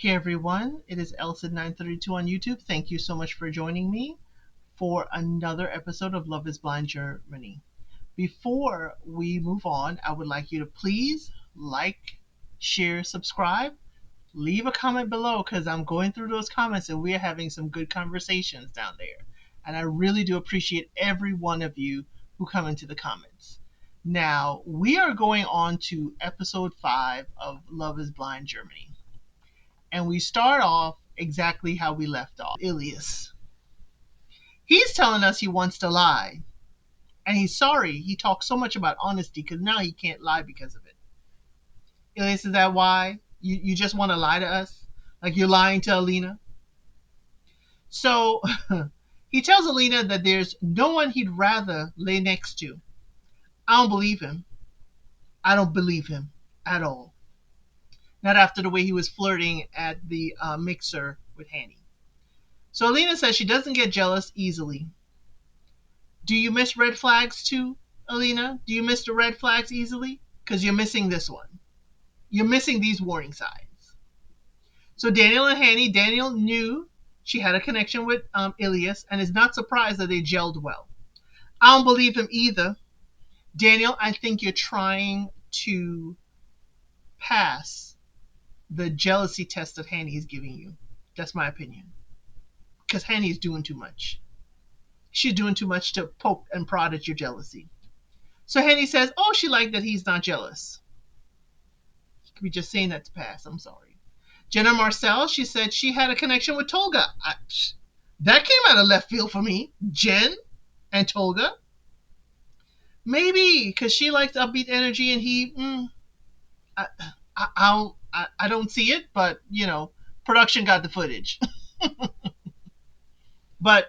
Hey everyone, it is Elsa932 on YouTube. Thank you so much for joining me for another episode of Love is Blind Germany. Before we move on, I would like you to please like, share, subscribe, leave a comment below because I'm going through those comments and we are having some good conversations down there. And I really do appreciate every one of you who come into the comments. Now, we are going on to episode 5 of Love is Blind Germany. And we start off exactly how we left off. Ilias. He's telling us he wants to lie. And he's sorry he talks so much about honesty because now he can't lie because of it. Ilias, is that why? You just want to lie to us? Like you're lying to Alina? So he tells Alina that there's no one he'd rather lay next to. I don't believe him. I don't believe him at all. Not after the way he was flirting at the mixer with Hanny. So Alina says she doesn't get jealous easily. Do you miss red flags too, Alina? Do you miss the red flags easily? Because you're missing this one. You're missing these warning signs. So Daniel and Hanny, Daniel knew she had a connection with Ilias and is not surprised that they gelled well. I don't believe him either. Daniel, I think you're trying to pass the jealousy test that Hanny is giving you. That's my opinion. Because Hanny is doing too much. She's doing too much to poke and prod at your jealousy. So Hanny says, oh, she liked that he's not jealous. He could be just saying that to pass. I'm sorry. Jenna Marcel, she said she had a connection with Tolga. That came out of left field for me. Jen and Tolga. Maybe because she likes upbeat energy and he, I don't see it, but, you know, production got the footage. But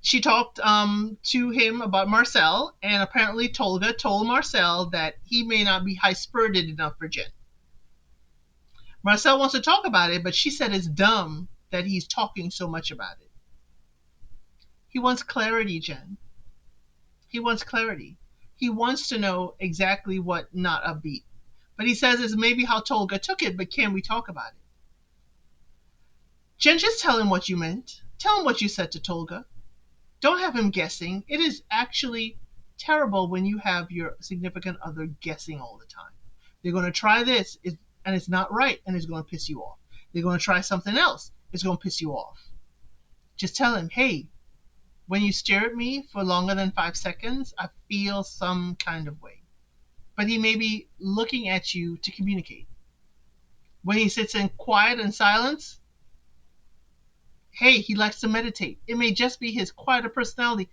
she talked to him about Marcel, and apparently Tolga told Marcel that he may not be high-spirited enough for Jen. Marcel wants to talk about it, but she said it's dumb that he's talking so much about it. He wants clarity, Jen. He wants clarity. He wants to know exactly what not upbeat. But he says it's maybe how Tolga took it, but can we talk about it? Jen, just tell him what you meant. Tell him what you said to Tolga. Don't have him guessing. It is actually terrible when you have your significant other guessing all the time. They're going to try this, and it's not right, and it's going to piss you off. They're going to try something else. It's going to piss you off. Just tell him, hey, when you stare at me for longer than 5 seconds, I feel some kind of way. But he may be looking at you to communicate. When he sits in quiet and silence, hey, he likes to meditate. It may just be his quieter personality.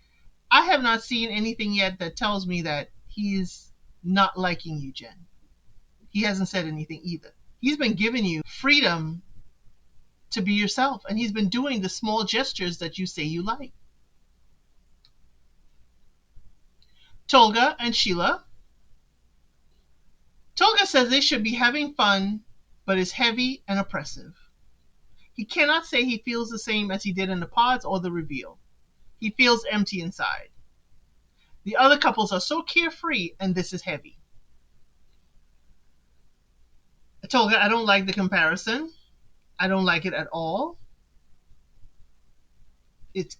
I have not seen anything yet that tells me that he's not liking you, Jen. He hasn't said anything either. He's been giving you freedom to be yourself, and he's been doing the small gestures that you say you like. Tolga and Sheila. Tolga says they should be having fun, but is heavy and oppressive. He cannot say he feels the same as he did in the pods or the reveal. He feels empty inside. The other couples are so carefree, and this is heavy. Tolga, I don't like the comparison. I don't like it at all. It's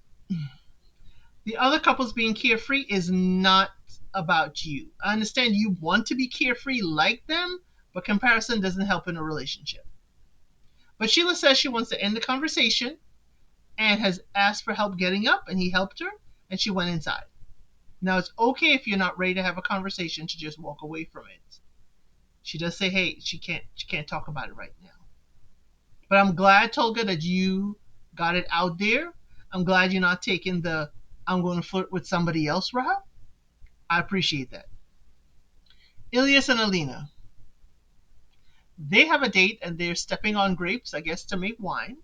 the other couples being carefree is not about you. I understand you want to be carefree like them, but comparison doesn't help in a relationship. But Sheila says she wants to end the conversation and has asked for help getting up, and he helped her, and she went inside. Now, it's okay if you're not ready to have a conversation to just walk away from it. She does say, hey, she can't talk about it right now. But I'm glad, Tolga, that you got it out there. I'm glad you're not taking the I'm going to flirt with somebody else route. I appreciate that. Ilias and Alina. They have a date and they're stepping on grapes, I guess, to make wine.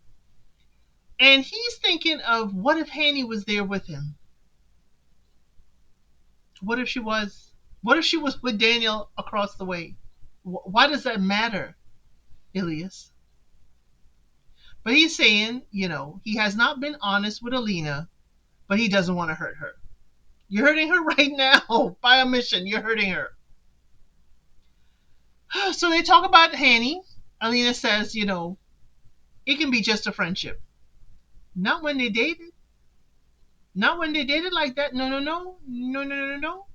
And he's thinking of what if Hanny was there with him? What if she was? What if she was with Daniel across the way? Why does that matter, Ilias? But he's saying, you know, he has not been honest with Alina, but he doesn't want to hurt her. You're hurting her right now. By omission, you're hurting her. So they talk about Hanny. Alina says, it can be just a friendship. Not when they dated. Not when they dated like that. No, no, no. No, no, no, no, no.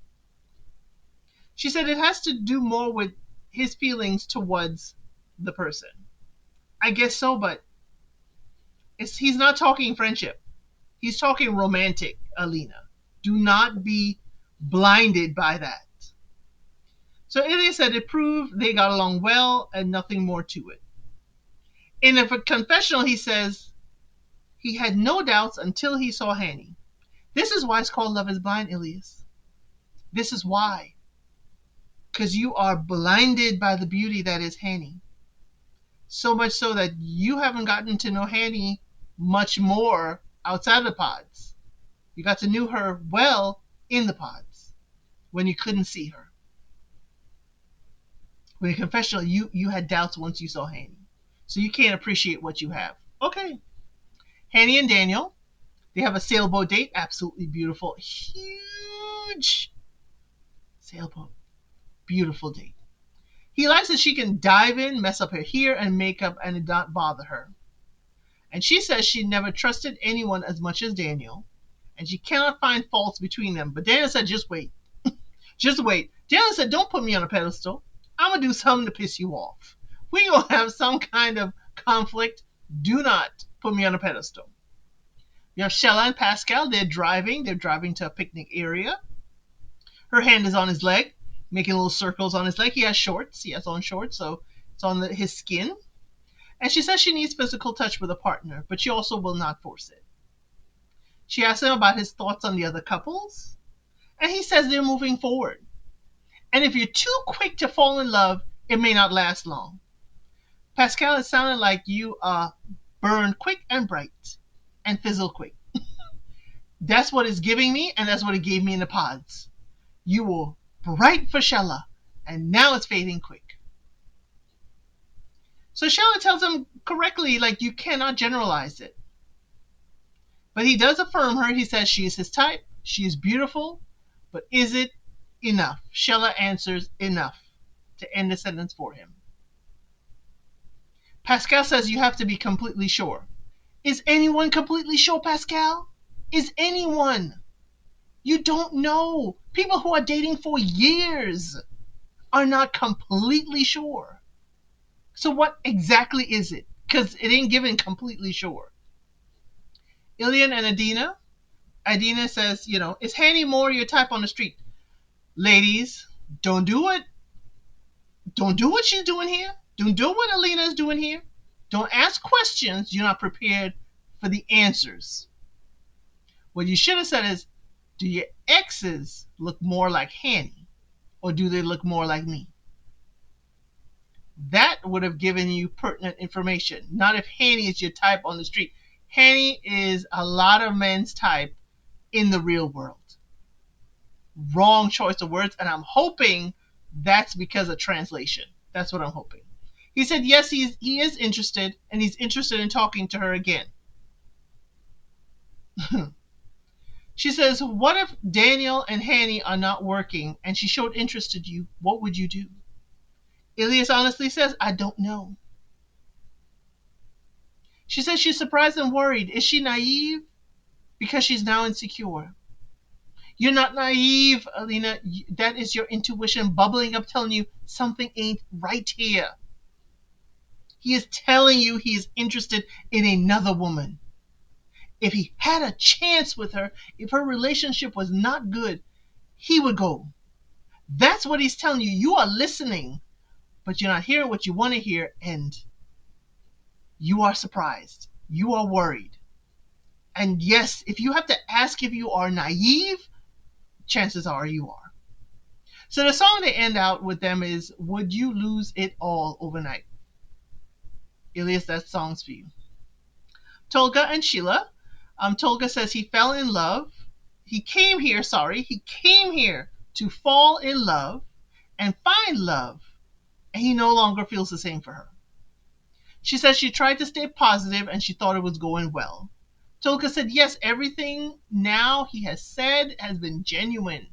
She said it has to do more with his feelings towards the person. I guess so, but he's not talking friendship. He's talking romantic, Alina. Do not be blinded by that. So Ilya said it proved they got along well and nothing more to it. In a confessional, he says he had no doubts until he saw Hanny. This is why it's called Love is Blind, Ilias. This is why. Because you are blinded by the beauty that is Hanny. So much so that you haven't gotten to know Hanny much more outside the pods. You got to know her well in the pods when you couldn't see her. When you're confessional, you had doubts once you saw Hanny. So you can't appreciate what you have. Okay. Hanny and Daniel, they have a sailboat date. Absolutely beautiful. Huge sailboat. Beautiful date. He likes that she can dive in, mess up her hair and makeup, and it not bother her. And she says she never trusted anyone as much as Daniel, and she cannot find faults between them. But Daniel said, just wait. Just wait. Daniel said, don't put me on a pedestal. I'm going to do something to piss you off. We're going to have some kind of conflict. Do not put me on a pedestal. You have Shella and Pascal. They're driving. They're driving to a picnic area. Her hand is on his leg, making little circles on his leg. He has shorts. He has on shorts, so it's on his skin. And she says she needs physical touch with a partner, but she also will not force it. She asks him about his thoughts on the other couples, and he says they're moving forward. And if you're too quick to fall in love, it may not last long. Pascal, it sounded like you burn quick and bright and fizzle quick. That's what it's giving me, and that's what it gave me in the pods. You were bright for Shella, and now it's fading quick. So Shella tells him correctly, like, you cannot generalize it. But he does affirm her. He says she is his type. She is beautiful. But is it enough? Shella answers enough to end the sentence for him. Pascal says you have to be completely sure. Is anyone completely sure, Pascal? Is anyone? You don't know. People who are dating for years are not completely sure. So what exactly is it? Because it ain't given completely sure. Ilian and Adina says, is Hanny more your type on the street? Ladies, don't do it. Don't do what she's doing here. Don't do what Alina is doing here. Don't ask questions you're not prepared for the answers. What you should have said is, do your exes look more like Hanny, or do they look more like me? That would have given you pertinent information. Not if Hanny is your type on the street. Hanny is a lot of men's type in the real world. Wrong choice of words, and I'm hoping that's because of translation. That's what I'm hoping. He said yes, he is interested, and he's interested in talking to her again. She says, what if Daniel and Hanny are not working and she showed interest in you? What would you do? Ilias honestly says, I don't know. She says she's surprised and worried. Is she naive? Because she's now insecure. You're not naive, Alina. That is your intuition bubbling up, telling you something ain't right here. He is telling you he is interested in another woman. If he had a chance with her, if her relationship was not good, he would go. That's what he's telling you. You are listening, but you're not hearing what you want to hear, and you are surprised. You are worried. And yes, if you have to ask if you are naive, chances are you are. So the song they end out with them is, Would You Lose It All Overnight? Ilias, that song's for you. Tolga and Sheila. Tolga says he fell in love. He came here to fall in love and find love, and he no longer feels the same for her. She says she tried to stay positive and she thought it was going well. Tolga said yes, everything now he has said has been genuine.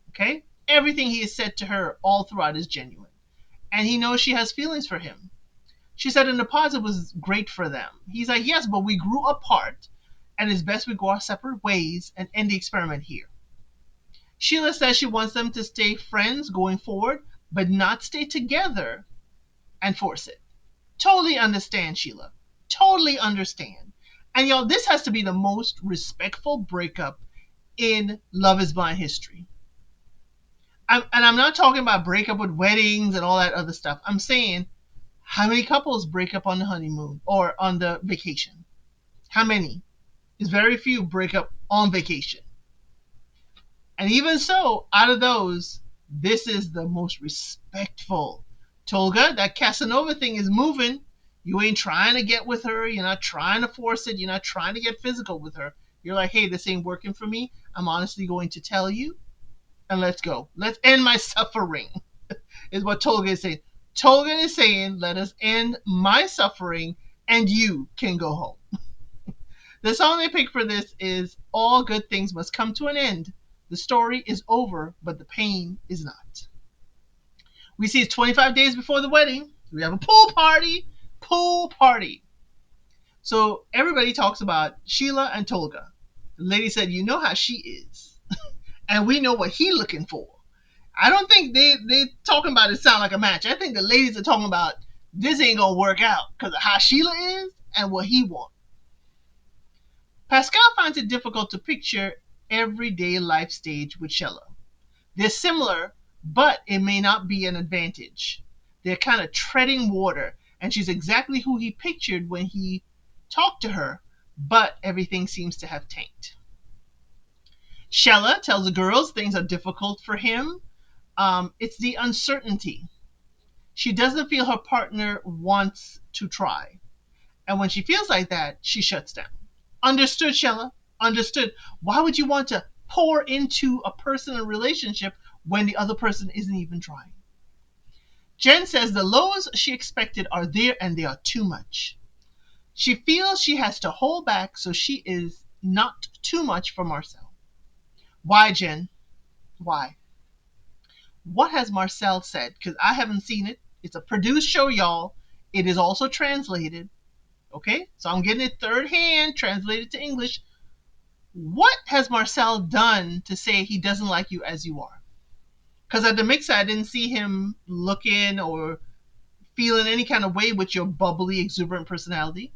Okay? Everything he has said to her all throughout is genuine. and he knows she has feelings for him. She said in the pause it was great for them. He's like, yes, but we grew apart, and it's best we go our separate ways and end the experiment here. Sheila says she wants them to stay friends going forward, but not stay together and force it. Totally understand, Sheila. Totally understand. And y'all, this has to be the most respectful breakup in Love is Blind history. And I'm not talking about breakup with weddings and all that other stuff. I'm saying, how many couples break up on the honeymoon or on the vacation? How many? It's very few break up on vacation. And even so, out of those, this is the most respectful. Tolga, that Casanova thing is moving. You ain't trying to get with her. You're not trying to force it. You're not trying to get physical with her. You're like, hey, this ain't working for me. I'm honestly going to tell you, and let's go. Let's end my suffering, is what Tolga is saying. Tolga is saying, let us end my suffering, and you can go home. The song they picked for this is All Good Things Must Come to an End. The story is over, but the pain is not. We see it's 25 days before the wedding. We have a pool party. Pool party. So everybody talks about Sheila and Tolga. The lady said, you know how she is. And we know what he looking for. I don't think they talking about it sound like a match. I think the ladies are talking about this ain't gonna work out because of how Sheila is and what he wants. Pascal finds it difficult to picture everyday life stage with Sheila. They're similar, but it may not be an advantage. They're kind of treading water, and she's exactly who he pictured when he talked to her, but everything seems to have tanked. Sheila tells the girls things are difficult for him. It's the uncertainty. She doesn't feel her partner wants to try. And when she feels like that, she shuts down. Understood, Sheila. Understood. Why would you want to pour into a person in a relationship when the other person isn't even trying? Jen says the lows she expected are there and they are too much. She feels she has to hold back so she is not too much for Marcel. Why, Jen? Why? What has Marcel said? Because I haven't seen it. It's a produced show, y'all. It is also translated. Okay? So I'm getting it third hand, translated to English. What has Marcel done to say he doesn't like you as you are? Because at the mix, I didn't see him looking or feeling any kind of way with your bubbly, exuberant personality.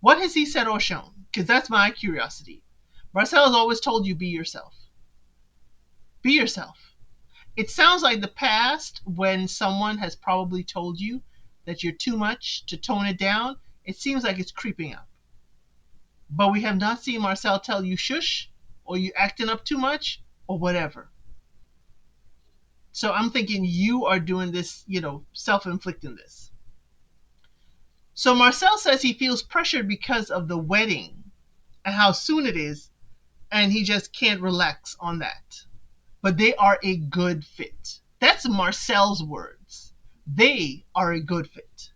What has he said or shown? Because that's my curiosity. Marcel has always told you, be yourself. Be yourself. It sounds like the past when someone has probably told you that you're too much to tone it down. It seems like it's creeping up. But we have not seen Marcel tell you shush or you acting up too much or whatever. So I'm thinking you are doing this, self-inflicting this. So Marcel says he feels pressured because of the wedding and how soon it is, and he just can't relax on that. But they are a good fit. That's Marcel's words. They are a good fit.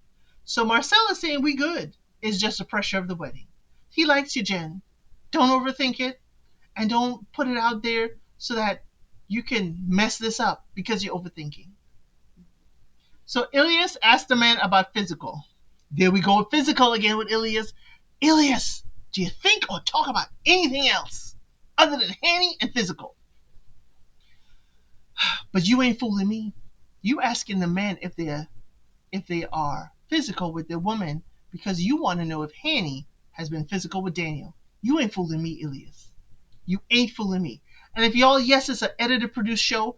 So Marcel is saying we good. It's just the pressure of the wedding. He likes you, Jen. Don't overthink it and don't put it out there so that you can mess this up because you're overthinking. So Ilias asked the man about physical. There we go with physical again with Ilias. Ilias, do you think or talk about anything else other than Hanny and physical? But you ain't fooling me. You asking the man if they are physical with their woman because you want to know if Hanny has been physical with Daniel. You ain't fooling me, Ilias. You ain't fooling me. And if y'all, yes, it's an edited produced show,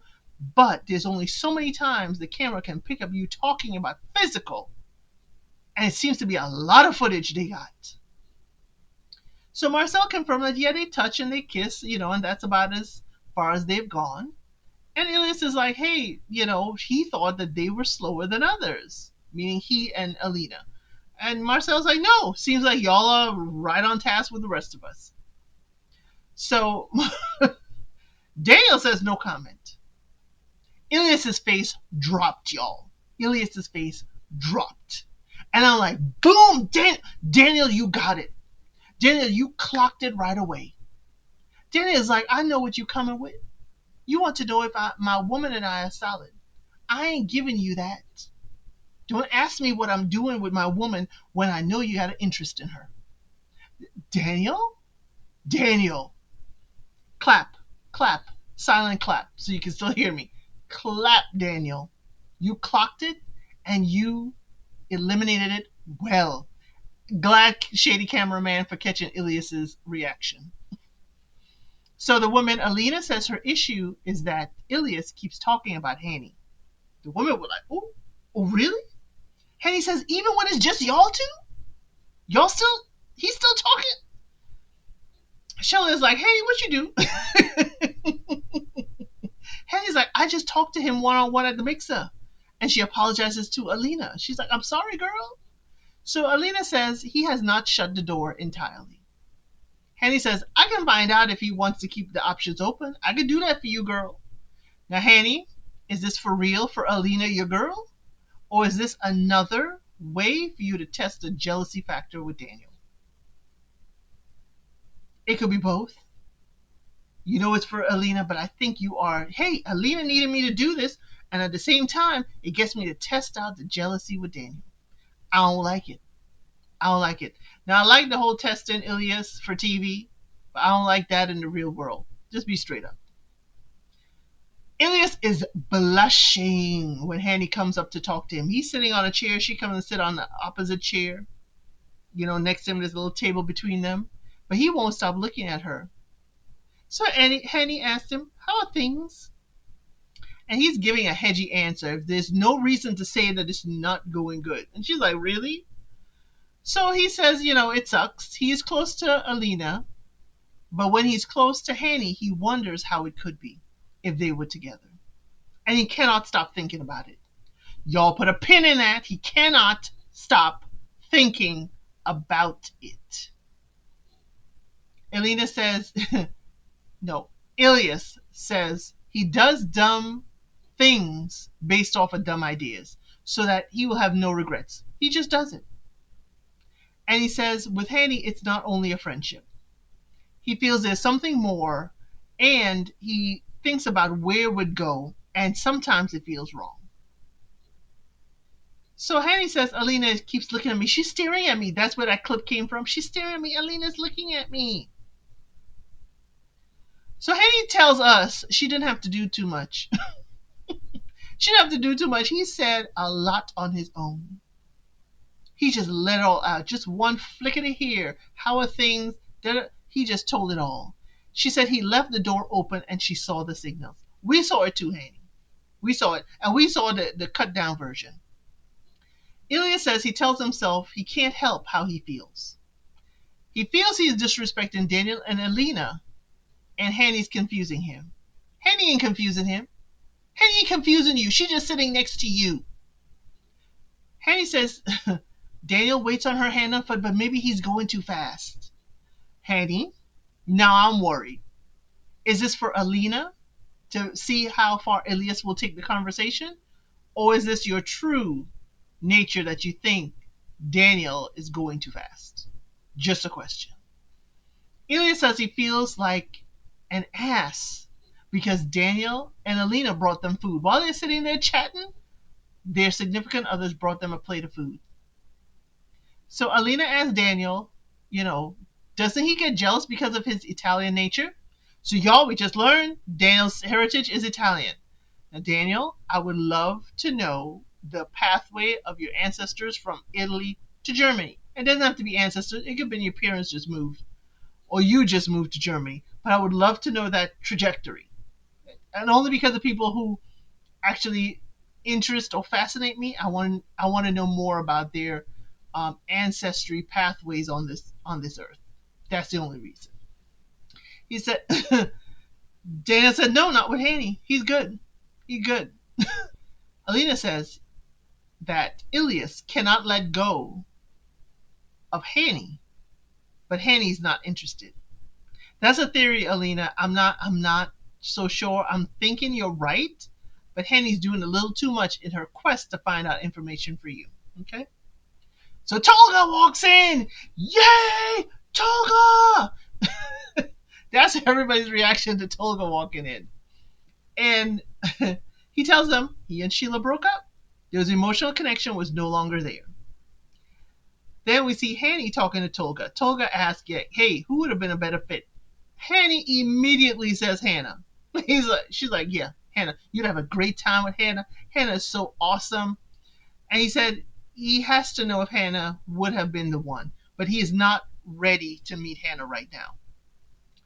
but there's only so many times the camera can pick up you talking about physical. And it seems to be a lot of footage they got. So Marcel confirmed that, yeah, they touch and they kiss, and that's about as far as they've gone. And Ilias is like, hey, he thought that they were slower than others, meaning he and Alina. And Marcel's like, no, seems like y'all are right on task with the rest of us. So Daniel says no comment. Ilias's face dropped, y'all. Ilias's face dropped. And I'm like, boom, Daniel, you got it. Daniel, you clocked it right away. Daniel's like, I know what you're coming with. You want to know if my woman and I are solid. I ain't giving you that. Don't ask me what I'm doing with my woman when I know you had an interest in her. Daniel? Daniel. Clap, clap, silent clap so you can still hear me. Clap, Daniel. You clocked it and you eliminated it well. Glad, shady cameraman, for catching Ilias's reaction. So the woman, Alina, says her issue is that Ilias keeps talking about Hanny. The woman was like, oh, really? Hanny says, even when it's just y'all two? Y'all still, he's still talking? Shelley's like, hey, what you do? Henny's like, I just talked to him one-on-one at the mixer. And she apologizes to Alina. She's like, I'm sorry, girl. So Alina says he has not shut the door entirely. Hanny says, I can find out if he wants to keep the options open. I can do that for you, girl. Now, Hanny, is this for real for Alina, your girl? Or is this another way for you to test the jealousy factor with Daniel? It could be both. You know it's for Alina, but I think you are, hey, Alina needed me to do this, and at the same time, it gets me to test out the jealousy with Daniel. I don't like it. I don't like it. Now, I like the whole testing Ilias for TV, but I don't like that in the real world. Just be straight up. Ilias is blushing when Hanny comes up to talk to him. He's sitting on a chair. She comes and sit on the opposite chair. You know, next to him, there's a little table between them. But he won't stop looking at her. So Hanny asked him, how are things? And he's giving a hedgy answer. There's no reason to say that it's not going good. And she's like, really? So he says, it sucks. He is close to Alina, but when he's close to Hanny, he wonders how it could be if they were together. And he cannot stop thinking about it. Y'all put a pin in that. He cannot stop thinking about it. Alina says, no, Ilias says he does dumb things based off of dumb ideas so that he will have no regrets. He just does it. And he says with Hanny, it's not only a friendship. He feels there's something more, and he thinks about where it would go, and sometimes it feels wrong. So Hanny says, Alina keeps looking at me. She's staring at me. That's where that clip came from. She's staring at me. Alina's looking at me. So Hanny tells us she didn't have to do too much. She didn't have to do too much. He said a lot on his own. He just let it all out. Just one flickety here. How are things? He just told it all. She said he left the door open and she saw the signals. We saw it too, Hanny. We saw it. And we saw the cut down version. Ilya says he tells himself he can't help how he feels. He feels he is disrespecting Daniel and Alina, and Hanny's confusing him. Hanny ain't confusing him. Hanny ain't confusing you. She's just sitting next to you. Hanny says Daniel waits on her hand and foot, but maybe he's going too fast. Hanny, now I'm worried. Is this for Alina to see how far Elias will take the conversation? Or is this your true nature that you think Daniel is going too fast? Just a question. Elias says he feels like an ass because Daniel and Alina brought them food. While they're sitting there chatting, their significant others brought them a plate of food. So Alina asked Daniel, doesn't he get jealous because of his Italian nature? So y'all, we just learned Daniel's heritage is Italian. Now, Daniel, I would love to know the pathway of your ancestors from Italy to Germany. It doesn't have to be ancestors. It could be your parents just moved or you just moved to Germany. But I would love to know that trajectory. And only because of people who actually interest or fascinate me, I want to know more about their ancestry pathways on this earth. That's the only reason. He said, Dana said, no, not with Hanny. He's good. He's good. Alina says that Ilias cannot let go of Hanny, but Hanny's not interested. That's a theory, Alina. I'm not so sure. I'm thinking you're right, but Hanny's doing a little too much in her quest to find out information for you. Okay? So Tolga walks in. Yay! Tolga! That's everybody's reaction to Tolga walking in. And He tells them he and Sheila broke up. Their emotional connection was no longer there. Then we see Hanny talking to Tolga. Tolga asks, hey, who would have been a better fit? Hanny immediately says Hannah. She's like, yeah, Hannah. You'd have a great time with Hannah. Hannah is so awesome. And he said he has to know if Hannah would have been the one, but he is not ready to meet Hannah right now.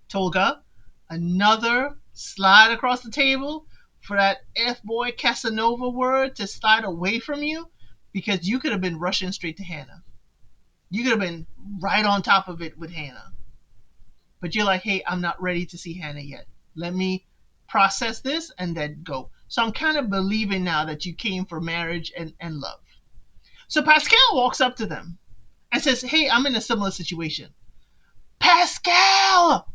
Tolga, another slide across the table for that F-boy Casanova word to slide away from you, because you could have been rushing straight to Hannah. You could have been right on top of it with Hannah. But you're like, hey, I'm not ready to see Hannah yet. Let me process this and then go. So I'm kind of believing now that you came for marriage and love. So Pascal walks up to them and says, hey, I'm in a similar situation. Pascal!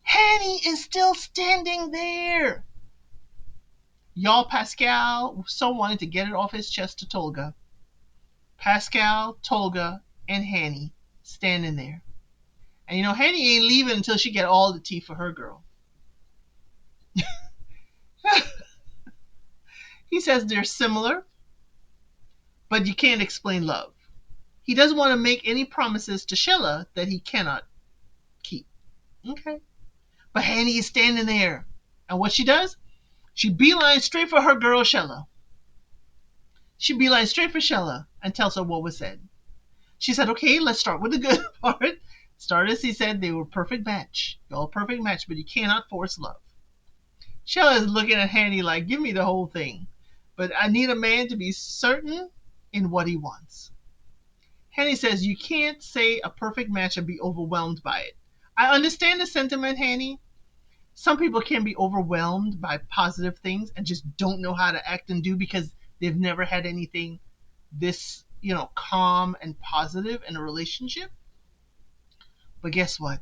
Hanny is still standing there. Y'all, Pascal so wanted to get it off his chest to Tolga. Pascal, Tolga, and Hanny standing there. And you know, Hanny ain't leaving until she get all the tea for her girl. He says they're similar, but you can't explain love. He doesn't want to make any promises to Sheila that he cannot keep. Okay. But Hanny is standing there. And what she does? She beelines straight for her girl, Sheila. She beelines straight for Sheila and tells her what was said. She said, okay, let's start with the good part. Start as he said, they were a perfect match. Y'all perfect match, but you cannot force love. Sheila is looking at Hanny like, give me the whole thing. But I need a man to be certain in what he wants. Hanny says, you can't say a perfect match and be overwhelmed by it. I understand the sentiment, Hanny. Some people can be overwhelmed by positive things and just don't know how to act and do because they've never had anything this, calm and positive in a relationship. But guess what?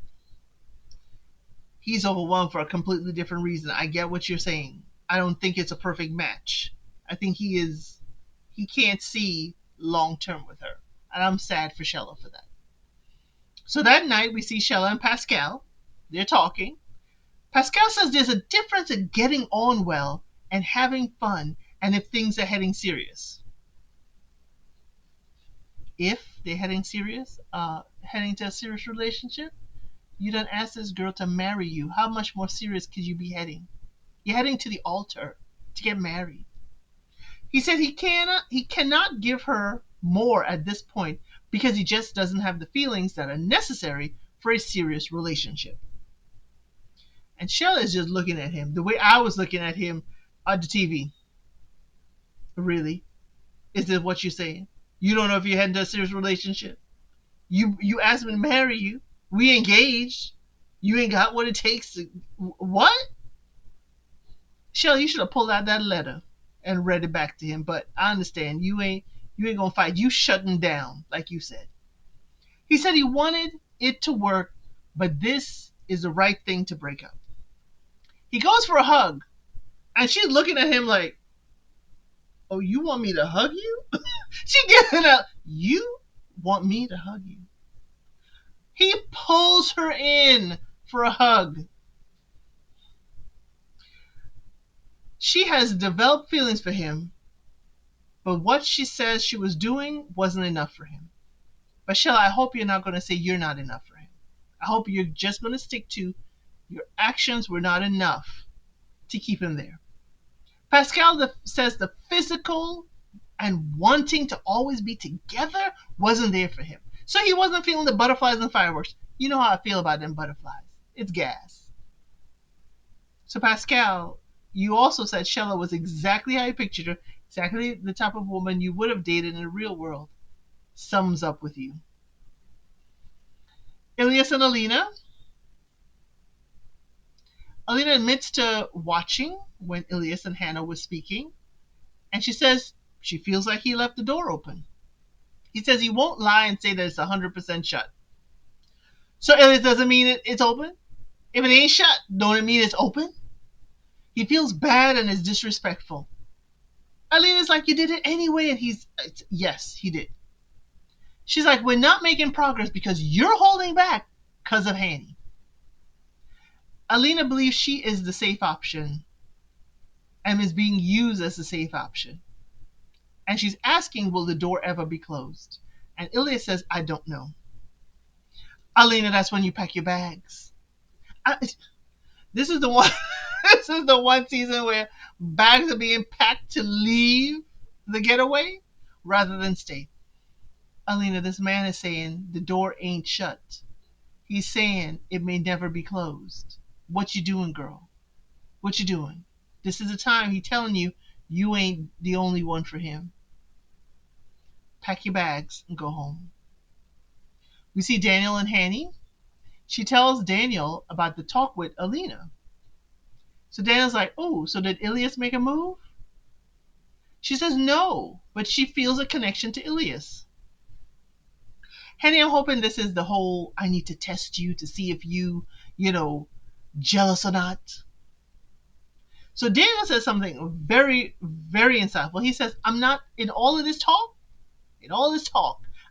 He's overwhelmed for a completely different reason. I get what you're saying. I don't think it's a perfect match. I think he can't see long term with her. And I'm sad for Sheila for that. So that night we see Sheila and Pascal. They're talking. Pascal says there's a difference in getting on well and having fun and if things are heading serious. If they're heading serious, heading to a serious relationship, you done ask this girl to marry you. How much more serious could you be heading? You're heading to the altar to get married. He said he cannot give her more at this point because he just doesn't have the feelings that are necessary for a serious relationship. And Sheila is just looking at him the way I was looking at him on the TV. Really? Is this what you're saying? You don't know if you're heading to a serious relationship? You asked me to marry you. We engaged. You ain't got what it takes to... What? Sheila, you should have pulled out that letter and read it back to him. But I understand. You ain't gonna fight. You shutting down, like you said. He said he wanted it to work, but this is the right thing to break up. He goes for a hug, and she's looking at him like, oh, you want me to hug you? She giving up. You want me to hug you? He pulls her in for a hug. She has developed feelings for him, but what she says she was doing wasn't enough for him. But Sheila, I hope you're not going to say you're not enough for him. I hope you're just going to stick to your actions were not enough to keep him there. Pascal says the physical and wanting to always be together wasn't there for him. So he wasn't feeling the butterflies and fireworks. You know how I feel about them butterflies. It's gas. So Pascal, you also said Sheila was exactly how you pictured her, exactly the type of woman you would have dated in the real world. Sums up with you. Ilias and Alina. Alina admits to watching when Ilias and Hannah were speaking, and she says she feels like he left the door open. He says he won't lie and say that it's 100% shut. So Ilias doesn't mean it's open? If it ain't shut, don't it mean it's open? He feels bad and is disrespectful. Alina's like, you did it anyway, and yes, he did. She's like, we're not making progress because you're holding back because of Hanny. Alina believes she is the safe option and is being used as a safe option. And she's asking, will the door ever be closed? And Ilya says, I don't know. Alina, that's when you pack your bags. I, this is the one. This is the one season where bags are being packed to leave the getaway rather than stay. Alina, this man is saying the door ain't shut. He's saying it may never be closed. What you doing, girl? What you doing? This is the time he telling you you ain't the only one for him. Pack your bags and go home. We see Daniel and Hanny. She tells Daniel about the talk with Alina. So Daniel's like, oh, so did Ilias make a move? She says no, but she feels a connection to Ilias. Henny, I'm hoping this is the whole I need to test you to see if jealous or not. So Daniel says something very, very insightful. He says, I'm not, in all this talk,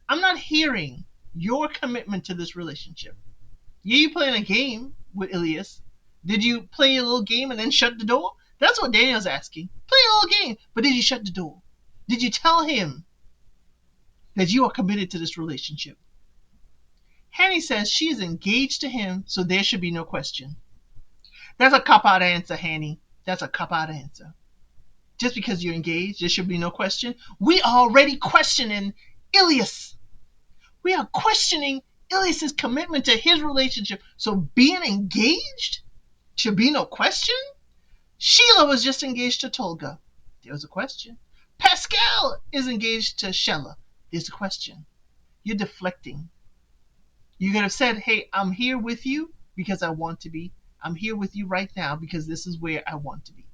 I'm not hearing your commitment to this relationship. Yeah, you playing a game with Ilias. Did you play a little game and then shut the door? That's what Daniel's asking. Play a little game, but did you shut the door? Did you tell him that you are committed to this relationship? Hanny says she is engaged to him, so there should be no question. That's a cop-out answer, Hanny. That's a cop-out answer. Just because you're engaged, there should be no question. We are already questioning Ilias. We are questioning Ilias's commitment to his relationship. So being engaged should be no question? Sheila was just engaged to Tolga. There was a question. Pascal is engaged to Shella. There's a question. You're deflecting. You could have said, hey, I'm here with you because I want to be. I'm here with you right now because this is where I want to be.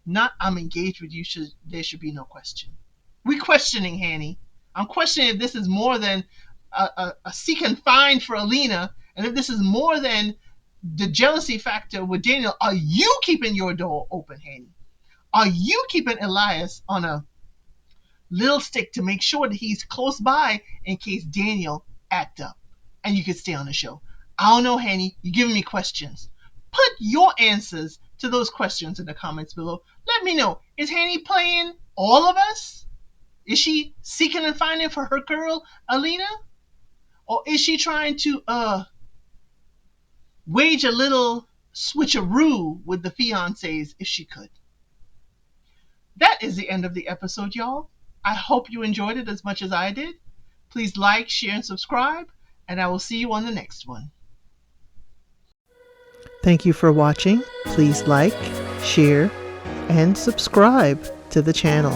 Not I'm engaged with you. There should be no question. We questioning, Hanny. I'm questioning if this is more than a seek and find for Alina, and if this is more than the jealousy factor with Daniel. Are you keeping your door open, Hanny? Are you keeping Elias on a little stick to make sure that he's close by in case Daniel act up and you could stay on the show? I don't know, Hanny. You're giving me questions. Put your answers to those questions in the comments below. Let me know. Is Hanny playing all of us? Is she seeking and finding for her girl, Alina? Or is she trying to wage a little switcheroo with the fiancés if she could? That is the end of the episode, y'all. I hope you enjoyed it as much as I did. Please like, share, and subscribe, and I will see you on the next one. Thank you for watching. Please like, share, and subscribe to the channel.